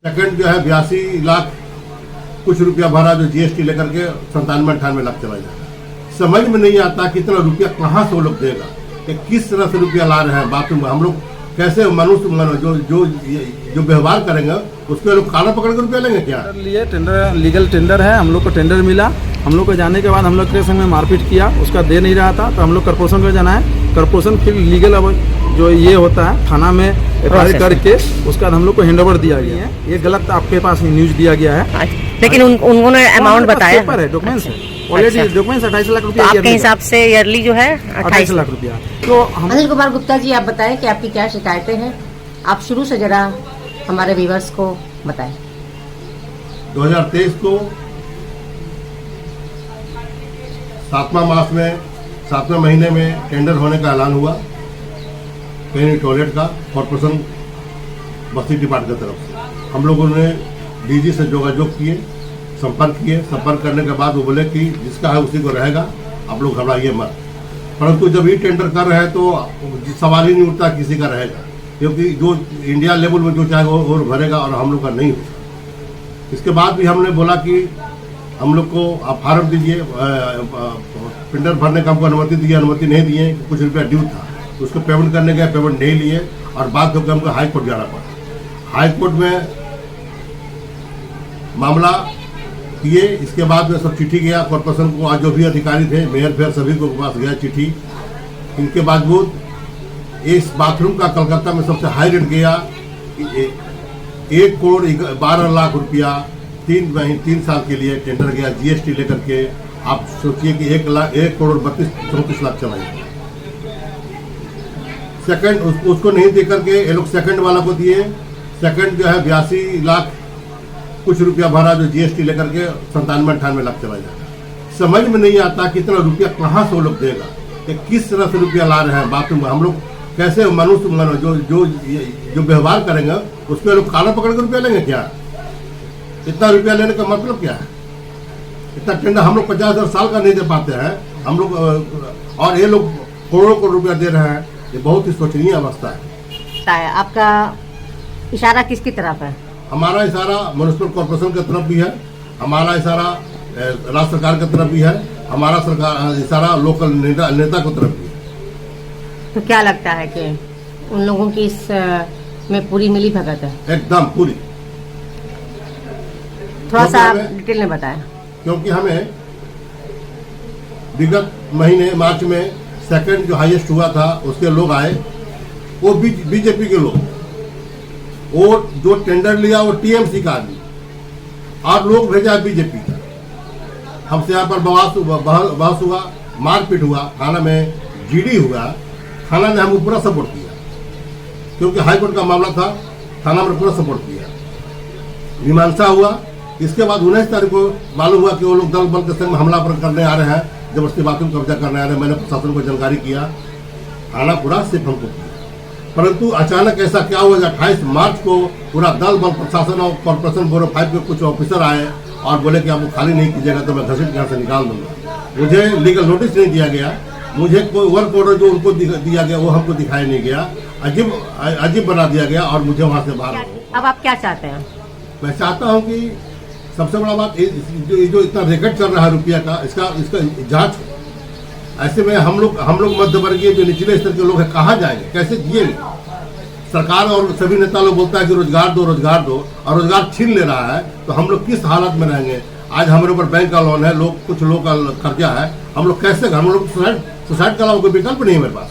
Second जो है 82 लाख कुछ रुपया भरा जो जीएसटी लेकर के 97-98 लाख चला जाएगा। समझ में नहीं आता कि इतना रुपया कहाँ से वो लोग देगा, कि किस तरह से रुपया ला रहे हैं बाथरूम में। हम लोग कैसे मनुष्य जो व्यवहार करेंगे उसके लोग काला पकड़ कर रुपया लेंगे क्या? लिए टेंडर, लीगल टेंडर है, हम लोग को टेंडर मिला। हम लोग को जाने के बाद हम लोग के संग में मारपीट किया, उसका दे नहीं रहा था, तो हम लोग कॉर्पोरेशन को जाना है। कॉर्पोरेशन फिर लीगल अब जो ये होता है थाना में एफआईआर करके उसके बाद हम लोग को हैंडओवर दिया गया है। ये गलत आपके पास न्यूज दिया गया है, लेकिन उन्होंने अमाउंट बताया पेपर है, डॉक्यूमेंट्स है, ऑलरेडी डॉक्यूमेंट्स 28 लाख तो रुपया। आपके हिसाब से ईयरली जो है 28 लाख रुपया। तो अनिल कुमार गुप्ता जी, आप बताएं कि आपकी क्या शिकायतें हैं। आप शुरू से जरा हमारे व्यूअर्स को बताएं। 2023 को 7वां मास में 7वें महीने में टेंडर होने का ऐलान हुआ कहीं टॉयलेट का कॉर्पोरेशन बस्ती डिपार्टमेंट की तरफ से। हम लोगों ने डीजी से योगायोग किए, संपर्क करने के बाद वो बोले कि जिसका है उसी को रहेगा, आप लोग घबराइए मत। परंतु जब ये टेंडर कर रहे हैं तो सवाल ही नहीं उठता किसी का रहेगा, क्योंकि जो इंडिया लेवल में जो चाहे वो भरेगा और हम लोग का नहीं होगा। इसके बाद भी हमने बोला कि हम लोग को आप फार्म दीजिए, टेंडर भरने का हमको अनुमति दी, अनुमति नहीं दिए, कुछ रुपया ड्यू था, उसको पेमेंट करने गए, पेमेंट नहीं लिए और बात होकर हमको हाई कोर्ट जाना पड़ा। हाई कोर्ट में मामला किए, इसके बाद में सब चिट्ठी गया कॉर्पोरेशन को, आज जो भी अधिकारी थे मेयर फेयर सभी को पास गया चिट्ठी। इनके बावजूद इस बाथरूम का कलकत्ता में सबसे हाई रेट गया 1 करोड़ 12 लाख रुपया 3 साल के लिए टेंडर गया जीएसटी लेकर के। आप सोचिए कि 1 करोड़ 32-34 लाख चला गया। सेकंड उसको नहीं दे करके ये लोग सेकंड वाला को दिए। सेकंड जो है 82 लाख कुछ रुपया भरा जो जीएसटी लेकर के 97-98 लाख चला जाएगा। समझ में नहीं आता कि इतना रुपया कहाँ से वो लोग देगा, कि किस तरह से रुपया ला रहे हैं बाथरूम में। हम लोग कैसे मनुष्य जो व्यवहार करेंगे उसके लोग काला पकड़ कर रुपया लेंगे क्या? इतना रुपया लेने का मतलब क्या है? इतना टेंडर हम लोग 50,000 साल का नहीं दे पाते हैं हम लोग, और ये लोग करोड़ों करोड़ रुपया दे रहे हैं। ये बहुत ही शोचनीय अवस्था है। आपका इशारा किसकी तरफ है? हमारा इशारा म्युनिसिपल कॉर्पोरेशन की तरफ भी है, हमारा इशारा राज्य सरकार की तरफ भी है, हमारा इशारा लोकल नेता की तरफ भी है। तो क्या लगता है कि उन लोगों की इस में पूरी मिली भगत है? एकदम पूरी। थोड़ा सा आप डिटेल में बताएं। क्योंकि हमें विगत महीने मार्च में सेकंड जो हाईएस्ट हुआ था उसके लोग आए, वो बीजेपी के लोग, और जो टेंडर लिया वो टीएमसी का आदमी, और लोग भेजा बीजेपी का। हमसे यहाँ पर बहस हुआ, मारपीट हुआ, थाना में जीडी हुआ। थाना ने हमको पूरा सपोर्ट किया, क्योंकि हाईकोर्ट का मामला था, थाना में पूरा सपोर्ट किया। मीमांसा हुआ। इसके बाद 19 तारीख को मालूम हुआ कि वो लोग दल बल के संग में हमला करने आ रहे हैं, जबरदस्ती बाथरूम कब्जा करने आ रहे हैं। मैंने प्रशासन को जानकारी किया, थाना पूरा सिर्फ हमको किया। परंतु अचानक ऐसा क्या हुआ, 28 मार्च को पूरा दल बल प्रशासन और कॉर्पोरेशन बोरो 5 के कुछ ऑफिसर आए और बोले कि आपको खाली नहीं कीजिएगा तो मैं घसीट यहाँ से निकाल दूंगा। मुझे लीगल नोटिस नहीं दिया गया, मुझे कोई वर्क ऑर्डर जो उनको दिया गया वो हमको दिखाया नहीं गया, अजीब बना दिया गया और मुझे वहाँ से बाहर। अब आप क्या चाहते हैं? मैं चाहता हूँ कि सबसे बड़ा बात जो इतना रेकट चल रहा है रुपया का, इसका जांच हो। ऐसे में हम लोग मध्यवर्गीय जो निचले स्तर के लोग हैं कहाँ जाएंगे, कैसे जिएंगे? सरकार और सभी नेता लोग बोलता है कि रोजगार दो, और रोजगार छीन ले रहा है, तो हम लोग किस हालत में रहेंगे? आज हमारे ऊपर बैंक का लोन है, कुछ लोग का कर्जा है, हम लोग कैसे, हम लोग सुसाइड का अलावा कोई विकल्प नहीं है मेरे पास।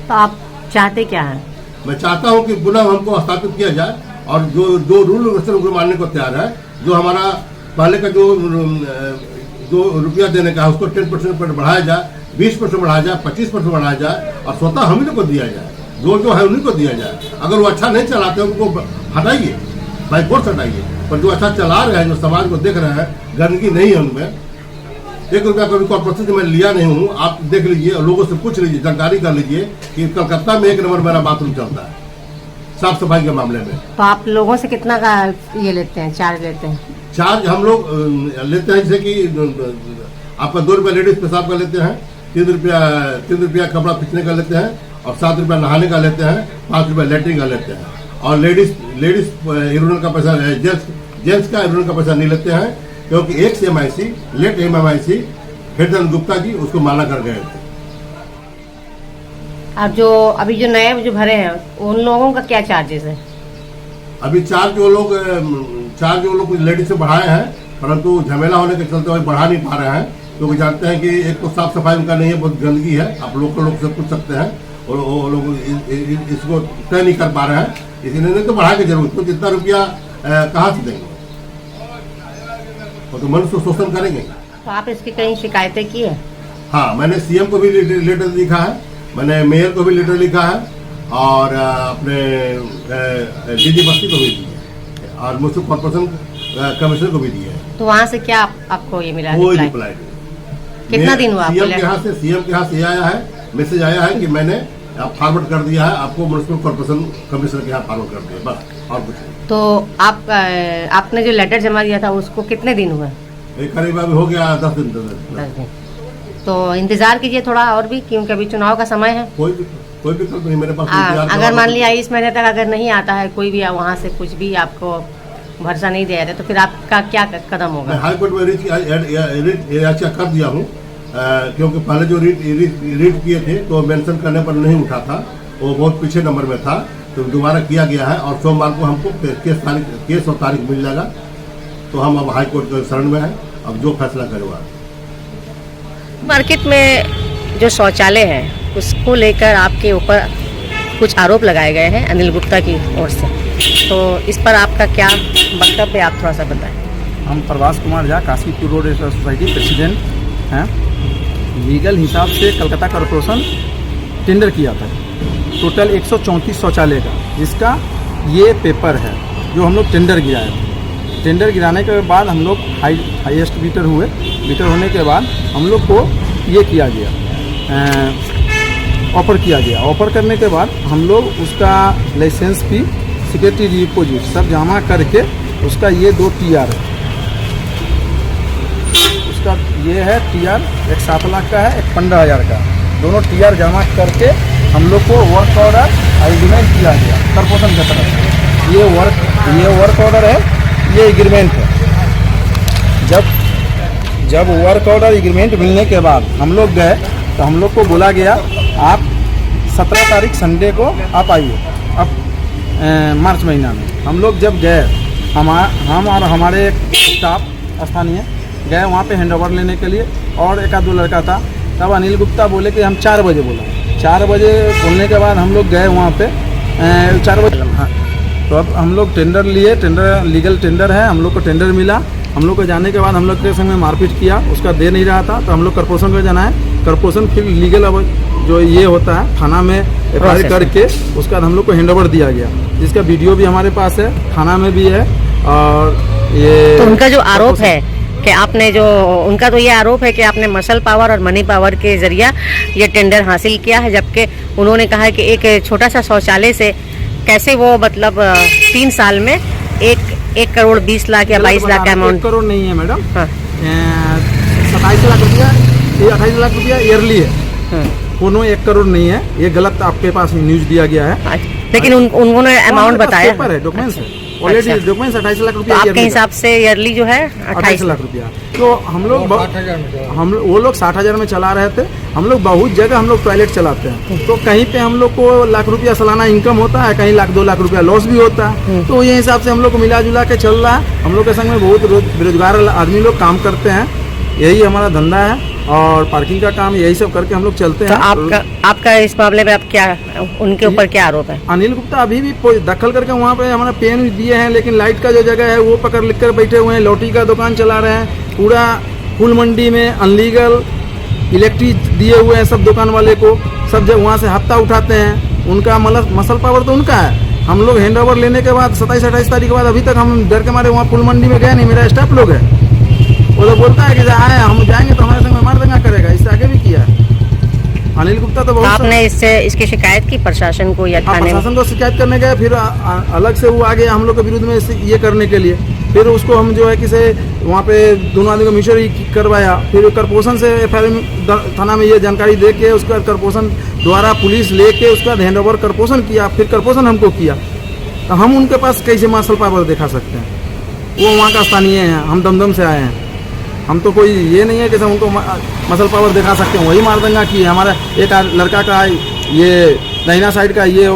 तो आप चाहते क्या है? मैं चाहता हूं कि पुनः हमको स्थापित किया जाए और जो रूल रेगुलेशन मानने को तैयार है, जो हमारा पहले का जो रुपया देने का है उसको 10% पर बढ़ाया जाए, 20% बढ़ाया जाए, 25% बढ़ाया जाए और स्वतः हम ही को दिया जाए, जो है उन्हीं को दिया जाए। अगर वो अच्छा नहीं चलाते उनको हटाइए, बाई फोर्स हटाइए, पर जो अच्छा चला रहे हैं, जो समाज को देख रहे हैं, गंदगी नहीं है उनमें। 1 रुपया कभी कॉर्पोरेशन से मैं लिया नहीं हूँ, आप देख लीजिए, लोगों से पूछ लीजिए, जानकारी कर लीजिए कि कलकत्ता में 1 नंबर मेरा बाथरूम चलता है साफ सफाई के मामले में। तो आप लोगों से कितना का ये लेते हैं, चार्ज लेते हैं? चार्ज हम लोग लेते हैं, जैसे कि आपका 2 रुपया लेडीज पेशाब का लेते हैं, 3 रुपया कपड़ा खींचने का लेते हैं और 7 रुपया नहाने का लेते हैं, 5 रुपया लेटरिन का लेते हैं। और लेडीज यूरिनल का पैसा, जेंट्स का यूरिनल का पैसा नहीं लेते हैं, क्योंकि एक CMIC late MMIC Hridayanand Gupta ji उसको माना कर गए थे। और जो अभी जो नए जो भरे हैं उन लोगों का क्या चार्जेस है? अभी चार्ज वो लोग कुछ लेडीज से बढ़ाए हैं, परंतु झमेला होने के चलते वही बढ़ा नहीं पा रहे हैं, क्योंकि जानते हैं कि एक तो साफ सफाई उनका नहीं है, बहुत गंदगी है। आप लोकल लोग से पूछ सकते हैं, और वो लोग इसको तय नहीं कर पा रहे हैं, इसलिए नहीं तो बढ़ा के जरूरत, तो इतना रुपया कहाँ से देंगे, वो तो मनुष्य शोषण करेंगे। तो आप इसकी कहीं शिकायतें की है? हाँ, मैंने CM को भी लेटर लिखा है, मैंने मेयर को भी लेटर लिखा है, और अपने DG बस्ती को भी दिया है, और म्युनिसिपल कॉर्पोरेशन कमिश्नर को भी दिया है। तो वहाँ से क्या आपको ये मिला? कोई रिप्लाई नहीं। कितना दिन हुआ? CM के यहाँ से ये आया है, मैसेज आया है कि मैंने फॉरवर्ड कर दिया है, आपको म्युनिसिपल कॉर्पोरेशन कमिश्नर के यहाँ फॉरवर्ड कर दिया, बस और कुछ नहीं। तो आपने जो लेटर जमा दिया था उसको कितने दिन हुए? करीब अभी हो गया 10 दिन। 10 दिन। तो इंतजार कीजिए थोड़ा और भी, क्योंकि अभी चुनाव का समय है। कोई विकल्प नहीं मेरे पास। अगर मान लिया इस महीने तक अगर नहीं आता है कोई भी, वहाँ से कुछ भी आपको भरोसा नहीं दे रहे, तो फिर आपका क्या कदम होगा? मैं हाईकोर्ट में रीट याचिका कर दिया हूँ, क्योंकि पहले जो रीट किए थे तो मेंशन करने पर नहीं उठा था, वो बहुत पीछे नंबर में था, तो दोबारा किया गया है, और सोमवार को हमको केस और तारीख मिल जाएगा, तो हम अब हाईकोर्ट के शरण में हैं, अब जो फैसला करेगा। मार्केट में जो शौचालय है उसको लेकर आपके ऊपर कुछ आरोप लगाए गए हैं अनिल गुप्ता की ओर से, तो इस पर आपका क्या वक्तव्य है, आप थोड़ा सा बताएं। हम Prabhas Kumar Jha, Kashipur road society president हैं। लीगल हिसाब से कलकत्ता कॉरपोरेशन टेंडर किया था टोटल 134 शौचालय का, जिसका ये पेपर है जो हम लोग टेंडर गिराए थे। टेंडर गिराने के बाद हम लोग हाईएस्ट बीटर हुए। बीटर होने के बाद हम लोग को ये किया गया, ऑफर किया गया। ऑफर करने के बाद हम लोग उसका लाइसेंस फी, सिक्योरिटी डिपॉजिट सब जमा करके उसका ये 2 TR है, उसका ये है TR, एक 7 लाख का है, एक 15,000 का, दोनों TR जमा करके हम लोग को वर्क ऑर्डर एग्रीमेंट किया गया कॉर्पोरेशन की तरफ से। ये वर्क ऑर्डर है, ये एग्रीमेंट है। जब वर्क ऑर्डर एग्रीमेंट मिलने के बाद हम लोग गए, तो हम लोग को बोला गया आप 17 तारीख संडे को आप आइए, अब मार्च महीना में। हम लोग जब गए, हम और हमारे स्टाफ स्थानीय गए वहाँ पे हैंड ओवर लेने के लिए, और एक आध 2 लड़का था। तब अनिल गुप्ता बोले कि हम 4 बजे बोला। 4 बजे बोलने के बाद हम लोग गए वहाँ पे 4 बजे। हाँ, तो अब हम लोग टेंडर लिए, टेंडर लीगल टेंडर है, हम लोग को टेंडर मिला। हम लोग को जाने के बाद हम लोग के संग में मारपीट किया, उसका दे नहीं रहा था, तो हम लोग कॉर्पोरेशन को जाना है। कॉर्पोरेशन फिर लीगल अब जो ये होता है थाना में FIR करके उसका हम लोग को हैंडओवर दिया गया, जिसका वीडियो भी हमारे पास है, थाना में भी है। और ये तो उनका जो आरोप है कि आपने जो उनका तो ये आरोप है कि आपने मसल पावर और मनी पावर के जरिया ये टेंडर हासिल किया है, जबकि उन्होंने कहा है कि एक छोटा सा शौचालय से कैसे वो मतलब 3 साल में 1 करोड़ 20 लाख या 22 लाख का अमाउंट। 1 करोड़ नहीं है मैडम, हाँ। 27 लाख रुपया, ये 28 लाख रुपया ईयरली है, कोनो 1 करोड़ नहीं है। ये गलत आपके पास न्यूज दिया गया है, लेकिन उन्होंने अमाउंट बताया पेपर है, डॉक्यूमेंट्स है, ऑलरेडी डॉक्यूमेंट्स 28 लाख रुपया। आपके हिसाब से ईयरली जो है 28 लाख रुपया। तो हम लोग वो लोग 60,000 में चला रहे थे। हम लोग बहुत जगह हम लोग टॉयलेट चलाते हैं, तो कहीं पे हम लोग को लाख रुपया सालाना इनकम होता है, कहीं 1-2 लाख रुपया लॉस भी होता है। तो ये हिसाब से हम लोग को मिला जुला के चल रहा है। हम लोग के संग में बहुत बेरोजगार आदमी लोग काम करते हैं, यही हमारा धंधा है, और पार्किंग का काम, यही सब करके हम लोग चलते हैं। तो आपका इस मामले में आप क्या, उनके ऊपर क्या आरोप है? अनिल गुप्ता अभी भी दखल करके वहाँ पे हमारा पेन दिए हैं, लेकिन लाइट का जो जगह है वो पकड़ लिख कर बैठे हुए हैं, लौटी का दुकान चला रहे हैं, पूरा फूल मंडी में अनलीगल इलेक्ट्रिक दिए हुए हैं सब दुकान वाले को। सब जब वहाँ से हफ्ता उठाते हैं, उनका मसल पावर तो उनका है। हम लोग हैंड ओवर लेने के बाद 27-28 तारीख के बाद अभी तक हम डर के मारे वहाँ फूल मंडी में गए नहीं। मेरा स्टाफ लोग है, वो तो बोलता है कि आए हम जाएंगे तो हमारे संग में मार दंगा करेगा। इससे आगे भी किया है अनिल गुप्ता। तो बहुत आपने इसकी शिकायत की प्रशासन को या थाने में? प्रशासन को शिकायत करने गए, फिर अलग से वो आ गया हम लोग के विरुद्ध में ये करने के लिए। फिर उसको हम जो है कि वहाँ पे दोनों आदमी को मिशोरी करवाया। फिर कॉर्पोरेशन से FIR थाना में ये जानकारी दे के उसका कॉर्पोरेशन द्वारा पुलिस लेके उसका हैंड ओवर कॉर्पोरेशन किया, फिर कॉर्पोरेशन हमको किया। तो हम उनके पास कैसे मसल पावर दिखा सकते हैं? वो वहाँ का स्थानीय हैं, हम दमदम से आए हैं। हम तो कोई ये नहीं है कि हम उनको मसल पावर दिखा सकते हैं। वही मारदंगा की हमारा एक लड़का का ये दाहिना साइड का ये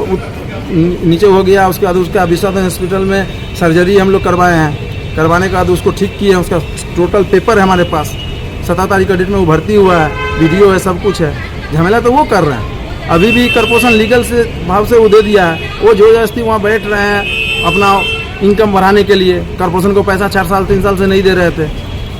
नीचे हो गया, उसके बाद उसका विश्वनाथ हॉस्पिटल में सर्जरी हम लोग करवाए हैं। करवाने के बाद उसको ठीक किए हैं, उसका टोटल पेपर है हमारे पास। 17 तारीख का डेट में वो भर्ती हुआ है, वीडियो है, सब कुछ है। झमेला तो वो कर रहे हैं। अभी भी कॉर्पोरेशन लीगल से भाव से वो दे दिया है। वो जो जबरदस्ती वहाँ बैठ रहे हैं अपना इनकम बढ़ाने के लिए। कॉर्पोरेशन को पैसा 4 साल 3 साल से नहीं दे रहे थे,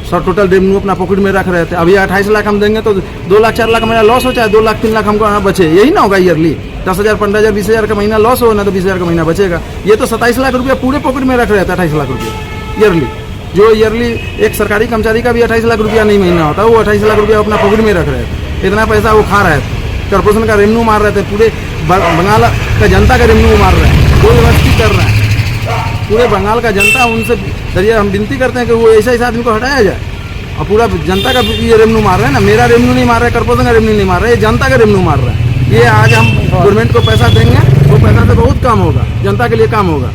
सब टोटल रेवेन्यू अपना पॉकेट में रख रहे थे। अभी 28 लाख हम देंगे तो 2 लाख 4 लाख मेरा लॉस हो, चाहे 2 लाख 3 लाख हमको यहाँ बचे। यही ना होगा ईयरली? 10,000 15,000 20,000 का महीना लॉस हो ना, तो 20,000 का महीना बचेगा। ये तो 27 लाख रुपया पूरे पॉकेट में रख रहे थे। 28 लाख रुपया ईयरली, जो ईयरली एक सरकारी कर्मचारी का भी 28 लाख रुपया नहीं महीना होता, वो 28 लाख रुपया अपना पॉकेट में रख रहे थे। इतना पैसा वो खा रहे थे, कॉर्पोरेशन का रेवेन्यू मार रहे थे, पूरे बंगाल का जनता का रेवेन्यू मार रहे हैं। कोई व्यवस्थित कर रहे हैं पूरे बंगाल का जनता। उनसे जरिए हम विनती करते हैं कि वो ऐसा आदमी को हटाया जाए। और पूरा जनता का ये रेवेन्यू मार रहा है ना, मेरा रेवेन्यू नहीं मार रहा है, कॉर्पोरेशन का रेवेन्यू नहीं मार रहा है, ये जनता का रेवेन्यू मार रहा है। ये आज हम गवर्नमेंट को पैसा देंगे, वो पैसा से बहुत काम होगा, जनता के लिए काम होगा।